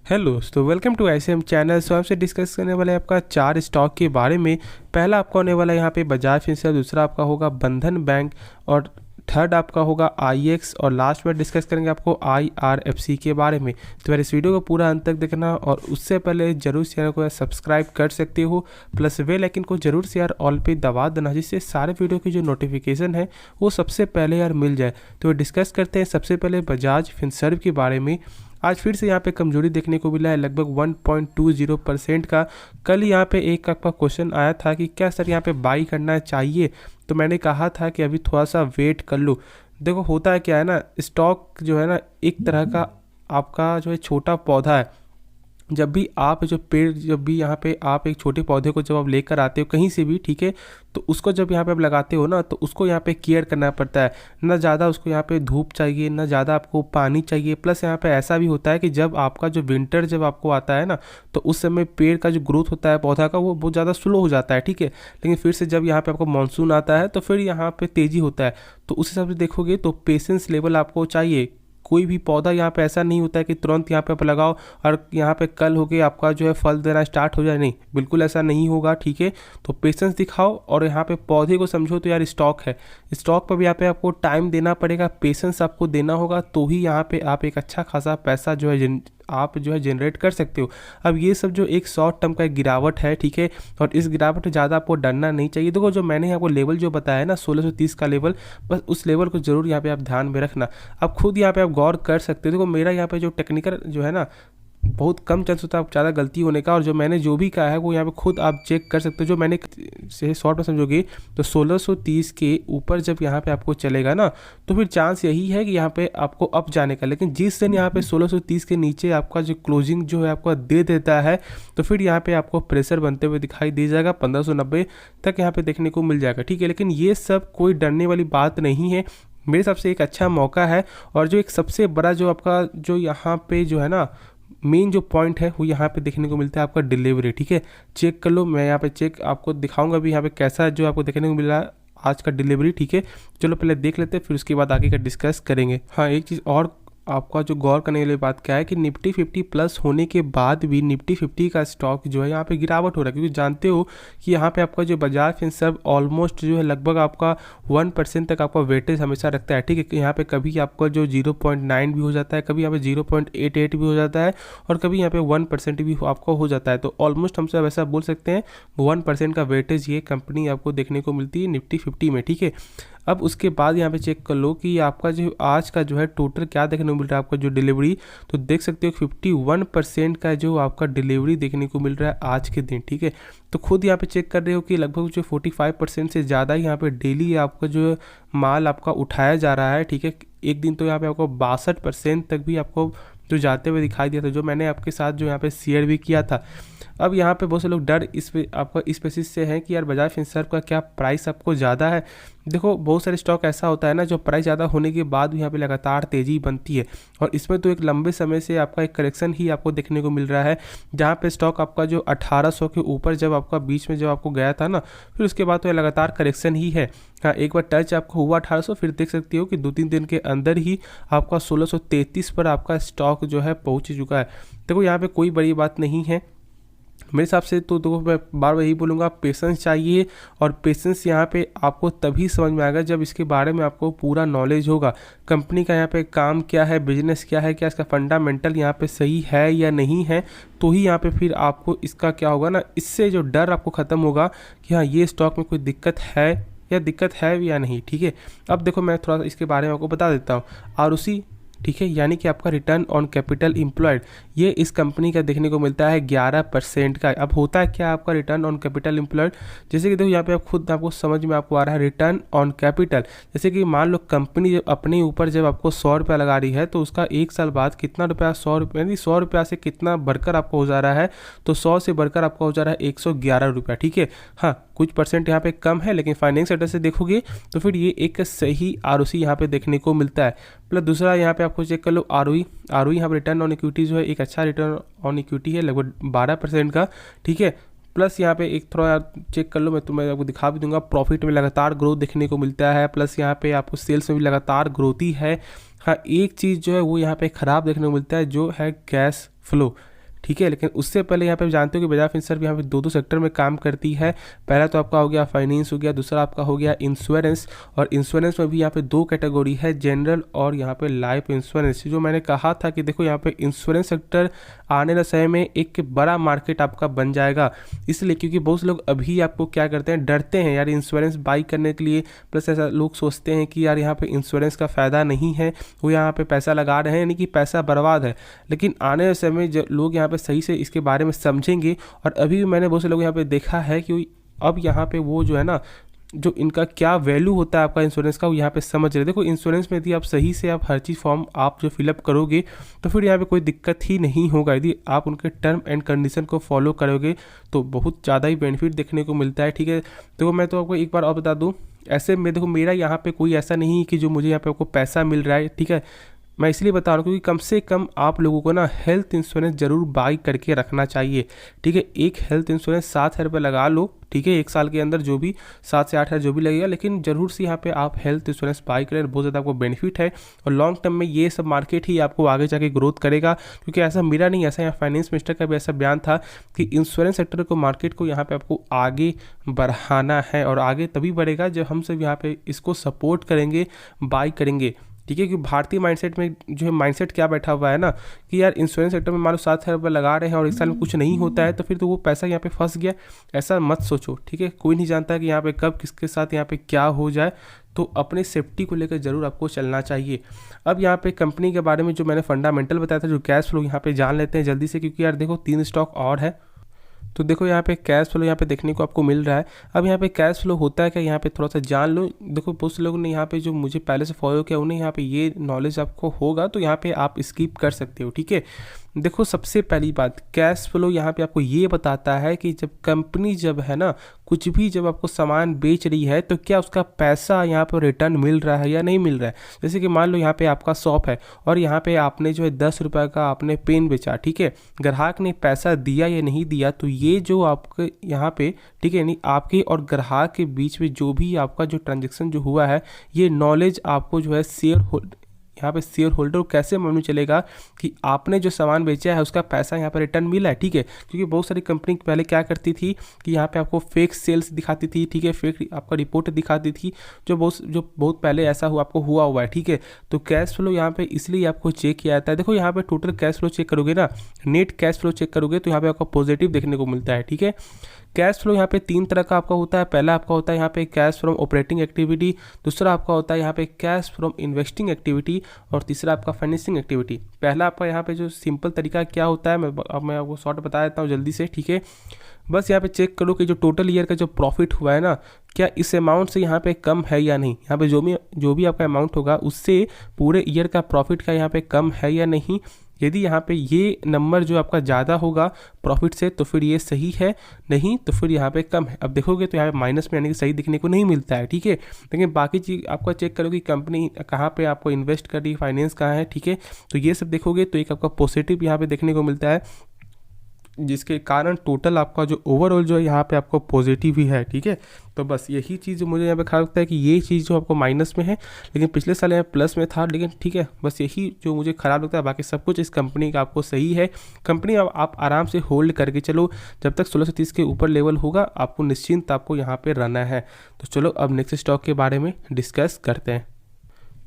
Hello दोस्तों, welcome to ICM channel. सो हमसे discuss करने वाले हैं आपका 4 स्टॉक के बारे में। पहला आपका होने वाला है यहाँ पे बजाज फिनसर्व, दूसरा आपका होगा बंधन बैंक और थर्ड आपका होगा IEX और लास्ट में डिस्कस करेंगे आपको IRFC के बारे में। तो यार इस वीडियो को पूरा अंत तक देखना और उससे पहले जरूर चैनल को सब्सक्राइब कर सकते हो, प्लस बेल आइकन को जरूर से यार ऑल पे दबा देना, जिससे सारे वीडियो की जो नोटिफिकेशन है वो सबसे पहले यार मिल जाए। तो डिस्कस करते हैं सबसे पहले बजाज फिनसर्व के बारे में। आज फिर से यहाँ पे कमजोरी देखने को मिला है लगभग 1.20% का। कल यहाँ पे एक आपका क्वेश्चन आया था कि क्या सर यहाँ पे बाई करना चाहिए, तो मैंने कहा था कि अभी थोड़ा सा वेट कर लो। देखो होता है क्या है ना, स्टॉक जो है ना एक तरह का आपका जो है छोटा पौधा है। जब भी आप जो पेड़, जब भी यहाँ पे आप एक छोटे पौधे को जब आप लेकर आते हो कहीं से भी, ठीक है, तो उसको जब यहाँ पे आप लगाते हो ना, तो उसको यहाँ पे केयर करना पड़ता है। ना ज़्यादा उसको यहाँ पे धूप चाहिए, ना ज़्यादा आपको पानी चाहिए। प्लस यहाँ पे ऐसा भी होता है कि जब आपका जो विंटर जब आपको आता है ना, तो उस समय पेड़ का जो ग्रोथ होता है पौधा का वो बहुत ज़्यादा स्लो हो जाता है, ठीक है। लेकिन फिर से जब यहाँ पे आपको मानसून आता है तो फिर यहाँ पे तेज़ी होता है। तो उस हिसाब से देखोगे तो पेशेंस लेवल आपको चाहिए। कोई भी पौधा यहाँ पे ऐसा नहीं होता है कि तुरंत यहाँ पे आप लगाओ और यहाँ पे कल हो के आपका जो है फल देना स्टार्ट हो जाए, नहीं, बिल्कुल ऐसा नहीं होगा, ठीक है। तो पेशेंस दिखाओ और यहाँ पे पौधे को समझो। तो यार स्टॉक है, स्टॉक पर भी यहाँ पे आपको टाइम देना पड़ेगा, पेशेंस आपको देना होगा, तो ही यहाँ पे आप एक अच्छा खासा पैसा जो है आप जो है जनरेट कर सकते हो। अब ये सब जो एक शॉर्ट टर्म का गिरावट है, ठीक है, और इस गिरावट में ज़्यादा आपको डरना नहीं चाहिए। देखो जो मैंने आपको लेवल जो बताया है ना 1630 का लेवल, बस उस लेवल को जरूर यहाँ पे आप ध्यान में रखना। अब खुद यहाँ पे आप गौर कर सकते हो। देखो मेरा यहाँ पे जो टेक्निकल जो है ना, बहुत कम चांस होता है ज़्यादा गलती होने का, और जो मैंने जो भी कहा है वो यहाँ पे खुद आप चेक कर सकते हो। जो मैंने से शॉर्ट में समझोगे तो 1630 के ऊपर जब यहाँ पे आपको चलेगा ना, तो फिर चांस यही है कि यहाँ पे आपको अप जाने का। लेकिन जिस दिन यहाँ पे 1630 के नीचे आपका जो क्लोजिंग जो है आपका दे देता है, तो फिर यहाँ पे आपको प्रेशर बनते हुए दिखाई दे जाएगा, 1590 तक यहाँ पे देखने को मिल जाएगा, ठीक है। लेकिन ये सब कोई डरने वाली बात नहीं है, मेरे हिसाब से एक अच्छा मौका है। और जो एक सबसे बड़ा जो आपका जो यहाँ पे जो है ना मेन जो पॉइंट है वो यहाँ पे देखने को मिलता है आपका डिलीवरी, ठीक है। चेक कर लो, मैं यहाँ पे चेक आपको दिखाऊंगा भी यहाँ पे कैसा जो आपको देखने को मिल रहा है आज का डिलीवरी, ठीक है। चलो पहले देख लेते हैं, फिर उसके बाद आगे का डिस्कस करेंगे। हाँ, एक चीज़ और आपका जो गौर करने वाली बात क्या है कि निफ्टी 50 प्लस होने के बाद भी निफ्टी 50 का स्टॉक जो है यहाँ पे गिरावट हो रहा है, क्योंकि जानते हो कि यहाँ पे आपका जो बजाज फिनसर्व ऑलमोस्ट जो है लगभग आपका 1% तक आपका वेटेज हमेशा रखता है, ठीक है। यहाँ पे कभी आपका जो 0.9 भी हो जाता है, कभी यहाँ पे 0.88 भी हो जाता है, और कभी यहाँ पे 1% भी आपका हो जाता है। तो ऑलमोस्ट हम सब ऐसा बोल सकते हैं 1% का वेटेज ये कंपनी आपको देखने को मिलती है निफ्टी 50 में, ठीक है। अब उसके बाद यहाँ पे चेक कर लो कि आपका जो आज का जो है टोटल क्या देखने को मिल रहा है आपका जो डिलीवरी, तो देख सकते हो 51% का जो आपका डिलीवरी देखने को मिल रहा है आज के दिन, ठीक है। तो खुद यहाँ पे चेक कर रहे हो कि लगभग जो 45% से ज़्यादा यहाँ पे डेली आपका जो माल आपका उठाया जा रहा है, ठीक है। एक दिन तो यहाँ पे आपको 62% तक भी आपको जो जाते हुए दिखाई दिया था, जो मैंने आपके साथ जो यहाँ पे शेयर भी किया था। अब यहाँ पे बहुत से लोग डर इस पे आपका इस बेसिस से है कि यार बजाज फिनसर्व का क्या प्राइस आपको ज़्यादा है। देखो बहुत सारे स्टॉक ऐसा होता है ना जो प्राइस ज़्यादा होने के बाद भी यहाँ पे लगातार तेज़ी बनती है, और इसमें तो एक लंबे समय से आपका एक करेक्शन ही आपको देखने को मिल रहा है, जहाँ पे स्टॉक आपका जो 1800 के ऊपर जब आपका बीच में जब आपको गया था ना, फिर उसके बाद तो ये लगातार करेक्शन ही है। हाँ, एक बार टच आपको हुआ 1800, फिर देख सकते हो कि 2-3 दिन के अंदर ही आपका 1633 पर आपका स्टॉक जो है पहुँच चुका है। देखो यहाँ पे कोई बड़ी बात नहीं है मेरे हिसाब से। तो देखो मैं बार बार यही बोलूँगा, पेशेंस चाहिए, और पेशेंस यहाँ पे आपको तभी समझ में आएगा जब इसके बारे में आपको पूरा नॉलेज होगा। कंपनी का यहाँ पे काम क्या है, बिजनेस क्या है, क्या इसका फंडामेंटल यहाँ पे सही है या नहीं है, तो ही यहाँ पे फिर आपको इसका क्या होगा ना, इससे जो डर आपको ख़त्म होगा कि हाँ ये स्टॉक में कोई दिक्कत है या नहीं, ठीक है। अब देखो मैं थोड़ा सा इसके बारे में आपको बता देता हूँ। आरुषि, ठीक है, यानी कि आपका रिटर्न ऑन कैपिटल एम्प्लॉयड, ये इस कंपनी का देखने को मिलता है 11% का। अब होता है क्या आपका रिटर्न ऑन कैपिटल एम्प्लॉयड, जैसे कि देखो यहाँ पे आप खुद आपको समझ में आपको आ रहा है रिटर्न ऑन कैपिटल। जैसे कि मान लो कंपनी जब अपने ऊपर जब आपको 100 रुपया लगा रही है, तो उसका 1 साल बाद कितना रुपया, 100 रुपया, यानी 100 रुपया से कितना बढ़कर आपको हो जा रहा है, तो 100 से बढ़कर आपका हो जा रहा है 111 रुपया, ठीक है। हाँ, कुछ परसेंट यहाँ पे कम है, लेकिन फाइनेंस सेक्टर से देखोगे तो फिर ये एक सही आरओसी यहाँ पे देखने को मिलता है। प्लस दूसरा यहाँ पे आपको चेक कर लो आरओई यहाँ पे रिटर्न ऑन इक्विटी जो है एक अच्छा रिटर्न ऑन इक्विटी है लगभग 12% का, ठीक है। प्लस यहाँ पे एक थोड़ा चेक कर लो, मैं तुम्हें आपको दिखा भी दूंगा, प्रॉफिट में लगातार ग्रोथ देखने को मिलता है, प्लस यहाँ पे आपको सेल्स में भी लगातार ग्रोथ ही है। हाँ, एक चीज़ जो है वो यहाँ पे ख़राब देखने को मिलता है, जो है कैश फ्लो। ठीक है। लेकिन उससे पहले यहाँ पे जानते हो कि बजाज फिनसर्व यहाँ पे दो सेक्टर में काम करती है। पहला तो आपका हो गया फाइनेंस हो गया, दूसरा आपका हो गया इंश्योरेंस। और इंश्योरेंस में भी यहाँ पे दो कैटेगरी है, जनरल और यहाँ पे लाइफ इंश्योरेंस। जो मैंने कहा था कि देखो यहाँ पे इंश्योरेंस सेक्टर आने वाले समय में एक बड़ा मार्केट आपका बन जाएगा, इसलिए क्योंकि बहुत से लोग अभी आपको क्या करते हैं, डरते हैं यार इंश्योरेंस बाई करने के लिए। प्लस ऐसा लोग सोचते हैं कि यार यहाँ पे इंश्योरेंस का फ़ायदा नहीं है, वो यहाँ पे पैसा लगा रहे हैं यानी कि पैसा बर्बाद है। लेकिन आने वाले समय जो लोग यहाँ पे सही से इसके बारे में समझेंगे, और अभी भी मैंने बहुत से लोग यहाँ पे देखा है कि अब यहाँ पे वो जो है ना, जो इनका क्या वैल्यू होता है आपका इंश्योरेंस का, वो यहाँ पे समझ रहे। देखो इंश्योरेंस में यदि आप सही से आप हर चीज़ फॉर्म आप जो फिलअप करोगे तो फिर यहाँ पे कोई दिक्कत ही नहीं होगा। यदि आप उनके टर्म एंड कंडीशन को फॉलो करोगे तो बहुत ज़्यादा ही बेनिफिट देखने को मिलता है, ठीक है। तो मैं तो आपको एक बार और बता दूँ, ऐसे में देखो मेरा यहाँ पे कोई ऐसा नहीं है कि जो मुझे यहाँ पे आपको पैसा मिल रहा है, ठीक है। मैं इसलिए बता रहा हूँ क्योंकि कम से कम आप लोगों को ना हेल्थ इंश्योरेंस जरूर बाई करके रखना चाहिए, ठीक है। एक हेल्थ इंश्योरेंस 7,000 रुपये लगा लो, ठीक है, 1 साल के अंदर जो भी 7 से 8 हज़ार जो भी लगेगा, लेकिन जरूर से यहाँ पे आप हेल्थ इंश्योरेंस बाई करें, बहुत ज़्यादा आपको बेनिफिट है। और लॉन्ग टर्म में ये सब मार्केट ही आपको आगे जाके ग्रोथ करेगा, क्योंकि ऐसा मेरा नहीं, ऐसा यहाँ फाइनेंस मिनिस्टर का भी ऐसा बयान था कि इंश्योरेंस सेक्टर को, मार्केट को यहाँ पे आपको आगे बढ़ाना है, और आगे तभी बढ़ेगा जब हम सब यहाँ पे इसको सपोर्ट करेंगे, बाई करेंगे, ठीक है। क्योंकि भारतीय माइंडसेट में जो है माइंडसेट क्या बैठा हुआ है ना कि यार इंश्योरेंस सेक्टर में मान लो 7,000 रुपये लगा रहे हैं और 1 साल में कुछ नहीं होता है, तो फिर तो वो पैसा यहाँ पे फंस गया। ऐसा मत सोचो, ठीक है। कोई नहीं जानता कि यहाँ पे कब किसके साथ यहाँ पे क्या हो जाए, तो अपने सेफ्टी को लेकर जरूर आपको चलना चाहिए। अब यहाँ पे कंपनी के बारे में जो मैंने फंडामेंटल बताया था, जो कैश फ्लो, यहाँ पे जान लेते हैं जल्दी से, क्योंकि यार देखो 3 स्टॉक और है। तो देखो यहाँ पे कैश फ्लो यहाँ पे देखने को आपको मिल रहा है। अब यहाँ पे कैश फ्लो होता है क्या, यहाँ पे थोड़ा सा जान लो। देखो बहुत से लोगों ने यहाँ पे जो मुझे पहले से फॉलो किया, उन्हें यहाँ पे ये नॉलेज आपको होगा, तो यहाँ पे आप स्किप कर सकते हो, ठीक है। देखो सबसे पहली बात, कैश फ्लो यहाँ पे आपको ये बताता है कि जब कंपनी जब है ना कुछ भी जब आपको सामान बेच रही है, तो क्या उसका पैसा यहाँ पर रिटर्न मिल रहा है या नहीं मिल रहा है। जैसे कि मान लो यहाँ पे आपका शॉप है और यहाँ पे आपने जो है 10 रुपये का आपने पेन बेचा, ठीक है। ग्राहक ने पैसा दिया या नहीं दिया, तो ये जो आपके यहाँ पे, ठीक है, यानी आपके और ग्राहक के बीच में जो भी आपका जो ट्रांजेक्शन जो हुआ है, ये नॉलेज आपको जो है यहाँ पे शेयर होल्डर को कैसे मालूम चलेगा कि आपने जो सामान बेचा है उसका पैसा यहाँ पर रिटर्न मिला है, ठीक है। क्योंकि बहुत सारी कंपनी पहले क्या करती थी कि यहाँ पे आपको फेक सेल्स दिखाती थी, ठीक है, फेक आपका रिपोर्ट दिखाती थी, जो बहुत पहले ऐसा आपको हुआ है, ठीक है। तो कैश फ्लो यहाँ पे इसलिए आपको चेक किया जाता है। देखो यहाँ पे टोटल कैश फ्लो चेक करोगे ना, नेट कैश फ्लो चेक करोगे तो यहाँ पे आपको पॉजिटिव देखने को मिलता है, ठीक है। कैश फ्लो यहाँ पे 3 तरह का आपका होता है। पहला आपका होता है यहाँ पे कैश फ्रॉम ऑपरेटिंग एक्टिविटी, दूसरा आपका होता है यहाँ पे कैश फ्रॉम इन्वेस्टिंग एक्टिविटी, और तीसरा आपका फाइनेंसिंग एक्टिविटी। पहला आपका यहाँ पे जो सिंपल तरीका क्या होता है, मैं आपको शॉर्ट बता देता हूँ जल्दी से, ठीक है। बस यहाँ पे चेक करो कि जो टोटल ईयर का जो प्रॉफिट हुआ है ना, क्या इस अमाउंट से यहाँ पे कम है या नहीं। यहाँ पे जो भी आपका अमाउंट होगा उससे पूरे ईयर का प्रॉफिट का यहाँ पे कम है या नहीं। यदि यहाँ पे ये नंबर जो आपका ज़्यादा होगा प्रॉफिट से, तो फिर ये सही है, नहीं तो फिर यहाँ पे कम है। अब देखोगे तो यहाँ पे माइनस में यानी कि सही दिखने को नहीं मिलता है, ठीक है। लेकिन बाकी चीज़ आपका चेक करोगे कंपनी कहाँ पे आपको इन्वेस्ट कर रही, फाइनेंस कहाँ है, ठीक है। तो ये सब देखोगे तो एक आपका पॉजिटिव यहाँ पे देखने को मिलता है, जिसके कारण टोटल आपका जो ओवरऑल जो है यहाँ पे आपको पॉजिटिव ही है, ठीक है। तो बस यही चीज़ मुझे यहाँ पे खराब लगता है कि ये चीज़ जो आपको माइनस में है, लेकिन पिछले साल यहाँ प्लस में था, लेकिन ठीक है, बस यही जो मुझे खराब लगता है। बाकी सब कुछ इस कंपनी का आपको सही है। कंपनी आप आराम से होल्ड करके चलो, जब तक 1630 के ऊपर लेवल होगा आपको निश्चिंत आपको यहाँ पर रहना है। तो चलो अब नेक्स्ट स्टॉक के बारे में डिस्कस करते हैं।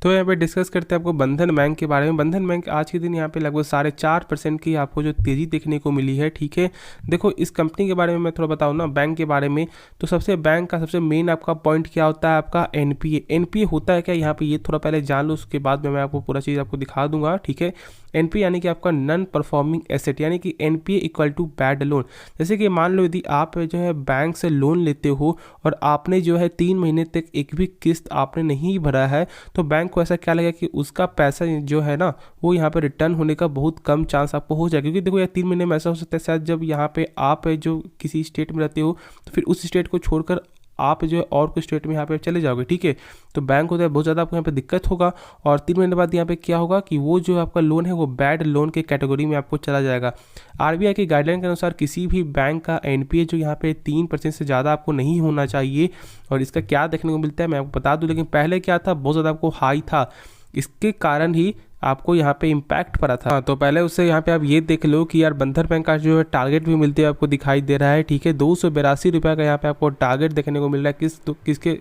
तो यहाँ पे डिस्कस करते हैं आपको बंधन बैंक के बारे में। बंधन बैंक आज के दिन यहाँ पे लगभग 4.5% की आपको जो तेज़ी देखने को मिली है, ठीक है। देखो इस कंपनी के बारे में मैं थोड़ा बताऊँ ना, बैंक के बारे में, तो बैंक का सबसे मेन आपका पॉइंट क्या होता है, आपका एनपीए होता है क्या, यहाँ पे ये थोड़ा पहले जान लो, उसके बाद में मैं आपको पूरा चीज़ आपको दिखा दूंगा, ठीक है। एनपीए यानी कि आपका नॉन परफॉर्मिंग एसेट, यानी कि NPA equal to bad loan. जैसे कि मान लो यदि आप जो है बैंक से लोन लेते हो और आपने जो है 3 महीने तक एक भी किस्त आपने नहीं भरा है, तो बैंक को ऐसा क्या लगेगा कि उसका पैसा जो है ना वो यहाँ पे रिटर्न होने का बहुत कम चांस आपको हो जाएगा। क्योंकि देखो यार 3 महीने में ऐसा हो सकता है शायद जब यहाँ पे आप जो किसी स्टेट में रहते हो, तो फिर उस स्टेट को छोड़कर आप जो है और कुछ स्टेट में यहाँ पे चले जाओगे, ठीक है। तो बैंक होता है बहुत ज़्यादा आपको यहाँ पे दिक्कत होगा, और 3 महीने बाद यहाँ पे क्या होगा कि वो जो आपका लोन है वो बैड लोन के कैटेगरी में आपको चला जाएगा। आरबीआई की गाइडलाइन के अनुसार किसी भी बैंक का एनपीए जो यहाँ पे 3% से ज़्यादा आपको नहीं होना चाहिए। और इसका क्या देखने को मिलता है मैं आपको बता दूँ, लेकिन पहले क्या था, बहुत ज़्यादा आपको हाई था। इसके कारण ही आपको यहाँ पे इम्पैक्ट पड़ा था। तो पहले उससे यहाँ पे आप ये देख लो कि यार बंधन बैंक का जो है टारगेट भी मिलते हुए आपको दिखाई दे रहा है, ठीक है। 282 रुपये का यहाँ पे आपको टारगेट देखने को मिल रहा है किसके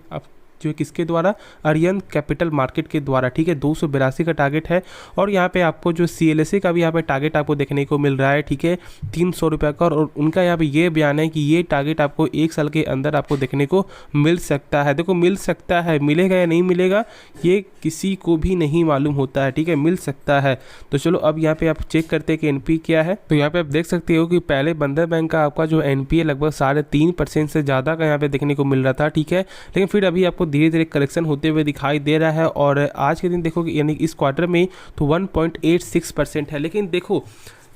जो किसके द्वारा, अरिहंत कैपिटल मार्केट के द्वारा, ठीक है। 282 का टारगेट है। और यहाँ पे आपको जो CLSA का भी यहाँ पे टारगेट आपको देखने को मिल रहा है, ठीक है, 300 रुपये का। और उनका यहाँ पे ये बयान है कि ये टारगेट आपको 1 साल के अंदर आपको देखने को मिल सकता है। देखो मिल सकता है, मिलेगा या नहीं मिलेगा ये किसी को भी नहीं मालूम होता है, ठीक है, मिल सकता है। तो चलो अब यहाँ पे आप चेक करते हैं कि NPA क्या है। तो यहाँ पे आप देख सकते हो कि पहले बंधन बैंक का आपका जो NPA लगभग 3.5% से ज़्यादा का यहाँ पे देखने को मिल रहा था, ठीक है। लेकिन फिर अभी आपको धीरे धीरे करेक्शन होते हुए दिखाई दे रहा है। और आज के दिन देखोगे यानी इस क्वार्टर में तो 1.86% है। लेकिन देखो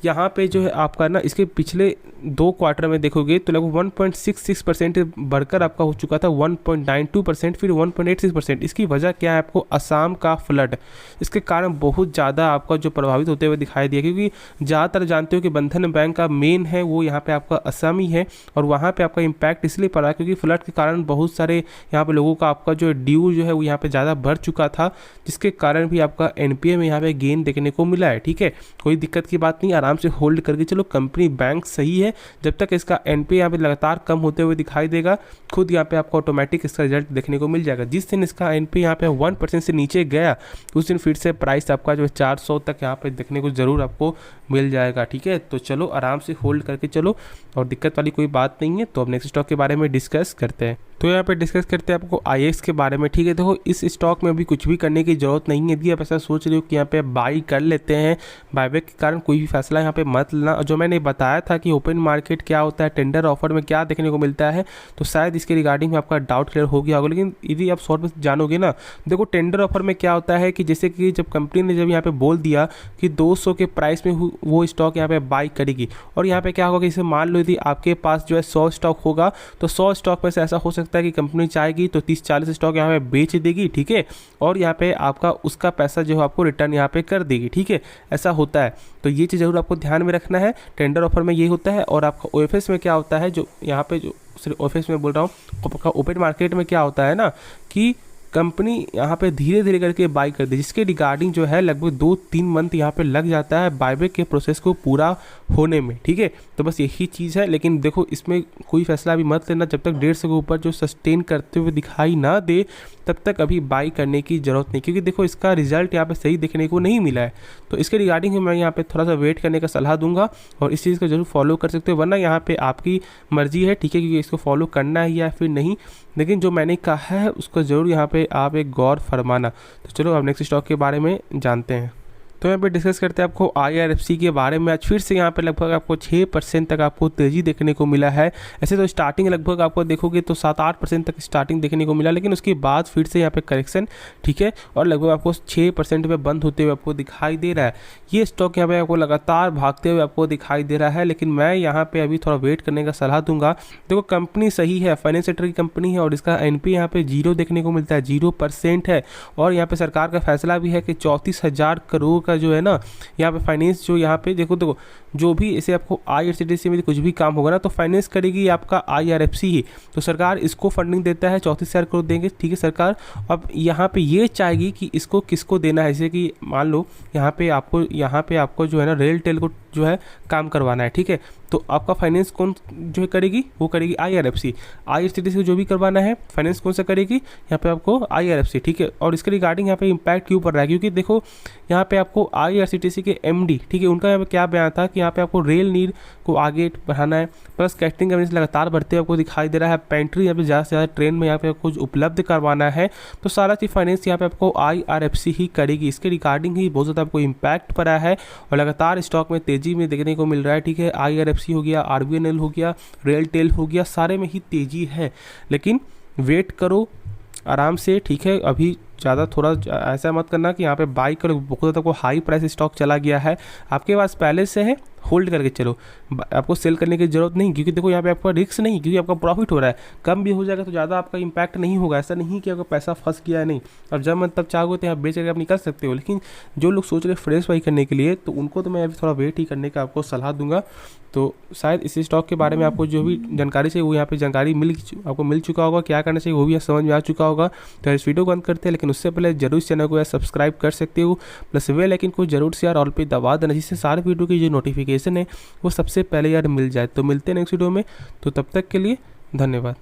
यहाँ पे जो है आपका ना इसके पिछले 2 क्वार्टर में देखोगे तो लगभग 1.66% बढ़कर आपका हो चुका था 1.92%, फिर 1.86%। इसकी वजह क्या है, आपको असम का फ्लड, इसके कारण बहुत ज़्यादा आपका जो प्रभावित होते हुए दिखाई दिया। क्योंकि ज़्यादातर जानते हो कि बंधन बैंक का मेन है वो यहाँ पे आपका असम ही है। और वहाँ पे आपका इम्पैक्ट इसलिए पड़ा क्योंकि फ्लड के कारण बहुत सारे यहाँ पे लोगों का आपका जो ड्यू जो है वो यहाँ पे ज़्यादा बढ़ चुका था, जिसके कारण भी आपका NPA में यहाँ पे गेन देखने को मिला है, ठीक है। कोई दिक्कत की बात नहीं, आराम से होल्ड करके चलो। कंपनी बैंक सही है, जब तक इसका NPA यहाँ पे लगातार कम होते हुए दिखाई देगा, खुद यहाँ पे आपको ऑटोमेटिक इसका रिजल्ट देखने को मिल जाएगा। जिस दिन इसका NPA यहाँ पे 1% से नीचे गया उस दिन फिर से प्राइस आपका जो है 400 तक यहाँ पे देखने को जरूर आपको मिल जाएगा, ठीक है। तो चलो आराम से होल्ड करके चलो और दिक्कत वाली कोई बात नहीं है। तो अब नेक्स्ट स्टॉक के बारे में डिस्कस करते हैं। तो यहाँ पे डिस्कस करते हैं आपको IEX के बारे में, ठीक है। देखो इस स्टॉक में अभी कुछ भी करने की जरूरत नहीं है। यदि आप ऐसा सोच रहे हो कि यहाँ पे बाई कर लेते हैं, बायबैक के कारण कोई भी फैसला यहाँ पे मत लेना। जो मैंने बताया था कि ओपन मार्केट क्या होता है, टेंडर ऑफर में क्या देखने को मिलता है, तो शायद इसके रिगार्डिंग में आपका डाउट क्लियर हो गया होगा। लेकिन यदि आप शॉर्ट में जानोगे ना, देखो टेंडर ऑफर में क्या होता है कि जैसे कि जब कंपनी ने जब यहाँ पे बोल दिया कि 200 के प्राइस में वो स्टॉक यहाँ पे बाई करेगी, और यहाँ पे क्या होगा कि इसे मान लो यदि आपके पास जो है 100 स्टॉक होगा तो 100 स्टॉक में से ऐसा हो सकता है कि कंपनी चाहेगी तो 30-40 स्टॉक यहाँ पे बेच देगी, ठीक है। और यहाँ पे आपका उसका पैसा जो है आपको रिटर्न यहाँ पे कर देगी, ठीक है, ऐसा होता है। तो ये चीज़ जरूर आपको ध्यान में रखना है। टेंडर ऑफर में ये होता है। और आपका OFS में क्या होता है, जो यहाँ पे जो सिर्फ OFS में बोल रहा हूँ, आपका ओपन मार्केट में क्या होता है ना कि कंपनी यहाँ पे धीरे धीरे करके बाई कर दी, जिसके रिगार्डिंग जो है लगभग 2-3 मंथ यहाँ पे लग जाता है बायबैक के प्रोसेस को पूरा होने में, ठीक है। तो बस यही चीज़ है। लेकिन देखो इसमें कोई फैसला अभी मत लेना जब तक 150 के ऊपर जो सस्टेन करते हुए दिखाई ना दे, तब तक अभी बाई करने की ज़रूरत नहीं, क्योंकि देखो इसका रिजल्ट यहाँ पे सही देखने को नहीं मिला है। तो इसके रिगार्डिंग मैं यहाँ पे थोड़ा सा वेट करने का सलाह दूंगा और इस चीज़ को जरूर फॉलो कर सकते हो, वरना यहाँ पे आपकी मर्जी है, ठीक है, क्योंकि इसको फॉलो करना है या फिर नहीं। लेकिन जो मैंने कहा है उसको ज़रूर यहाँ पे आप एक गौर फरमाना। तो चलो अब नेक्स्ट स्टॉक के बारे में जानते हैं। तो यहाँ पे डिस्कस करते हैं आपको IRFC के बारे में। आज फिर से यहाँ पे लगभग आपको 6% तक आपको तेज़ी देखने को मिला है। ऐसे तो स्टार्टिंग लगभग आपको देखोगे तो 7-8% तक स्टार्टिंग देखने को मिला, लेकिन उसके बाद फिर से यहाँ पे करेक्शन, ठीक है, और लगभग आपको 6% पे बंद होते हुए आपको दिखाई दे रहा है। ये स्टॉक यहाँ पे आपको लगातार भागते हुए आपको दिखाई दे रहा है, लेकिन मैं यहाँ पे अभी थोड़ा वेट करने का सलाह दूंगा। देखो कंपनी सही है, फाइनेंस सेक्टर की कंपनी है और इसका NPA यहाँ पे 0 देखने को मिलता है, 0% है। और यहाँ पे सरकार का फैसला भी है कि 34,000 करोड़ जो है ना यहाँ पे फाइनेंस जो यहाँ पे देखो जो भी इसे आपको IRCTC में कुछ भी काम होगा ना तो फाइनेंस करेगी आपका IRFC ही। तो सरकार इसको फंडिंग देता है, 34,000 करोड़ देंगे, ठीक है सरकार। अब यहाँ पे ये चाहेगी कि इसको किसको देना है, जैसे कि मान लो यहाँ पे आपको जो है ना रेल टेल को जो है काम करवाना है, ठीक है। तो आपका फाइनेंस कौन जो है करेगी, वो करेगी IRFC। IRCTC को जो भी करवाना है फाइनेंस कौन सा करेगी, यहाँ पे आपको IRFC, ठीक है। और इसके रिगार्डिंग यहाँ पे इम्पैक्ट क्यों पड़ रहा है, क्योंकि देखो यहाँ पे आपको IRCTC के MD, ठीक है, उनका यहाँ पे क्या बयान था कि यहाँ पे आपको रेल नीड को आगे बढ़ाना है, प्लस कैटरिंग का लगातार बढ़ते हुए आपको दिखाई दे रहा है, पेंट्री यहाँ पे ज़्यादा से ज़्यादा ट्रेन में यहाँ पे कुछ उपलब्ध करवाना है। तो सारा चीज़ फाइनेंस यहाँ पे आपको IRFC ही करेगी। इसके रिगार्डिंग ही बहुत ज़्यादा आपको इम्पैक्ट पड़ा है और लगातार स्टॉक में तेज़ी में देखने को मिल रहा है, ठीक है। IRFC हो गया, RVNL हो गया, रेल टेल हो गया, सारे में ही तेज़ी है। लेकिन वेट करो आराम से, ठीक है। अभी ज़्यादा थोड़ा ऐसा मत करना कि यहाँ पे बाई करो, बहुत ज़्यादा आपको हाई प्राइस स्टॉक चला गया है, आपके पास पहले से है, होल्ड करके चलो, आपको सेल करने की जरूरत नहीं, क्योंकि देखो यहाँ पे आपका रिस्क नहीं, क्योंकि आपका प्रॉफिट हो रहा है। कम भी हो जाएगा तो ज़्यादा आपका इम्पैक्ट नहीं होगा, ऐसा नहीं कि आपका पैसा फंस गया है, नहीं। और जब मन तब चाहोगे तो यहाँ बेच करके आप निकल सकते हो। लेकिन जो लोग सोच रहे फ्रेश बाई करने के लिए, तो उनको तो मैं अभी थोड़ा वेट ही करने का आपको सलाह दूंगा। तो शायद इस स्टॉक के बारे में आपको जो भी जानकारी चाहिए वो यहाँ पे जानकारी आपको मिल चुका होगा, क्या करना चाहिए वो भी समझ में आ चुका होगा। तो इस वीडियो को बंद करते हैं, लेकिन उससे पहले जरूर इस चैनल को यार सब्सक्राइब कर सकते हो, प्लस बेल आइकन को जरूर से यार ऑल पे दबा देना, जिससे सारे वीडियो की जो नोटिफिकेशन है वो सबसे पहले यार मिल जाए। तो मिलते हैं नेक्स्ट वीडियो में, तो तब तक के लिए धन्यवाद।